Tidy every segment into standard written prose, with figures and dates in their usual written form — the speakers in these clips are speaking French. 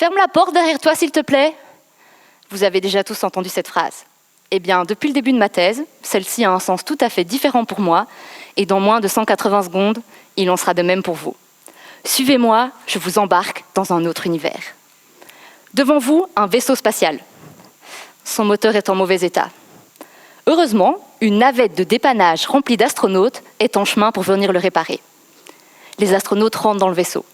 Ferme la porte derrière toi, s'il te plaît. Vous avez déjà tous entendu cette phrase. Eh bien, depuis le début de ma thèse, celle-ci a un sens tout à fait différent pour moi, et dans moins de 180 secondes, il en sera de même pour vous. Suivez-moi, je vous embarque dans un autre univers. Devant vous, un vaisseau spatial. Son moteur est en mauvais état. Heureusement, une navette de dépannage remplie d'astronautes est en chemin pour venir le réparer. Les astronautes rentrent dans le vaisseau.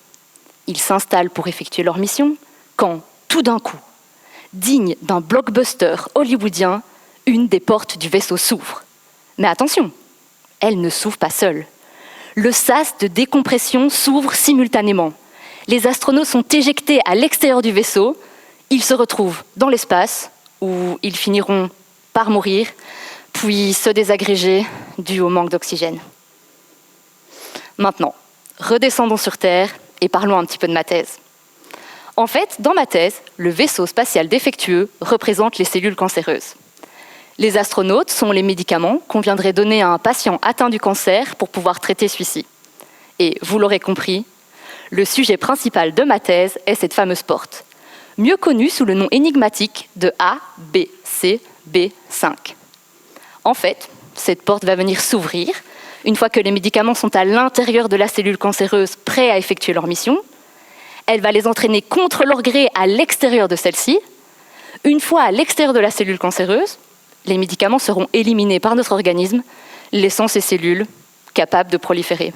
Ils s'installent pour effectuer leur mission, quand, tout d'un coup, digne d'un blockbuster hollywoodien, une des portes du vaisseau s'ouvre. Mais attention, elle ne s'ouvre pas seule. Le sas de décompression s'ouvre simultanément. Les astronautes sont éjectés à l'extérieur du vaisseau. Ils se retrouvent dans l'espace, où ils finiront par mourir, puis se désagréger dû au manque d'oxygène. Maintenant, redescendons sur Terre et parlons un petit peu de ma thèse. En fait, dans ma thèse, le vaisseau spatial défectueux représente les cellules cancéreuses. Les astronautes sont les médicaments qu'on viendrait donner à un patient atteint du cancer pour pouvoir traiter celui-ci. Et vous l'aurez compris, le sujet principal de ma thèse est cette fameuse porte, mieux connue sous le nom énigmatique de ABCB5. En fait, cette porte va venir s'ouvrir une fois que les médicaments sont à l'intérieur de la cellule cancéreuse prêts à effectuer leur mission. Elle va les entraîner contre leur gré à l'extérieur de celle-ci. Une fois à l'extérieur de la cellule cancéreuse, les médicaments seront éliminés par notre organisme, laissant ces cellules capables de proliférer.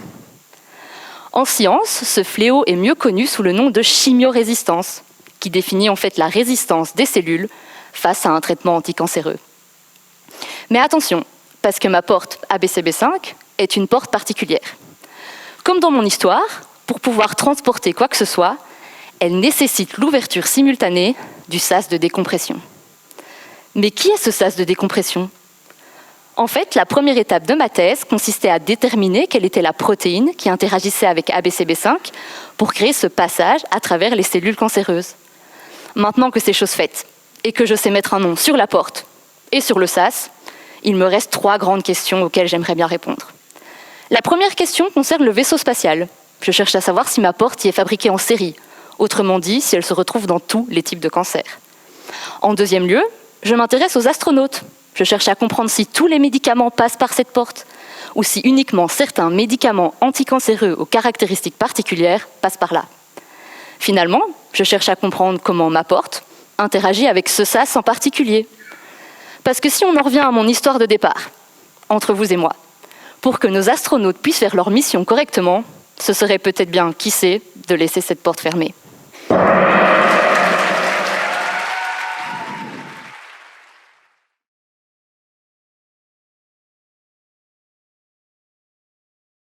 En science, ce fléau est mieux connu sous le nom de chimiorésistance, qui définit en fait la résistance des cellules face à un traitement anticancéreux. Mais attention, parce que ma porte ABCB5 est une porte particulière. Comme dans mon histoire, pour pouvoir transporter quoi que ce soit, elle nécessite l'ouverture simultanée du sas de décompression. Mais qui est ce sas de décompression ? En fait, la première étape de ma thèse consistait à déterminer quelle était la protéine qui interagissait avec ABCB5 pour créer ce passage à travers les cellules cancéreuses. Maintenant que c'est chose faite et que je sais mettre un nom sur la porte et sur le sas, il me reste 3 grandes questions auxquelles j'aimerais bien répondre. La première question concerne le vaisseau spatial. Je cherche à savoir si ma porte y est fabriquée en série, autrement dit, si elle se retrouve dans tous les types de cancers. En deuxième lieu, je m'intéresse aux astronautes. Je cherche à comprendre si tous les médicaments passent par cette porte, ou si uniquement certains médicaments anticancéreux aux caractéristiques particulières passent par là. Finalement, je cherche à comprendre comment ma porte interagit avec ce sas en particulier. Parce que si on en revient à mon histoire de départ, entre vous et moi, pour que nos astronautes puissent faire leur mission correctement, ce serait peut-être bien, qui sait, de laisser cette porte fermée.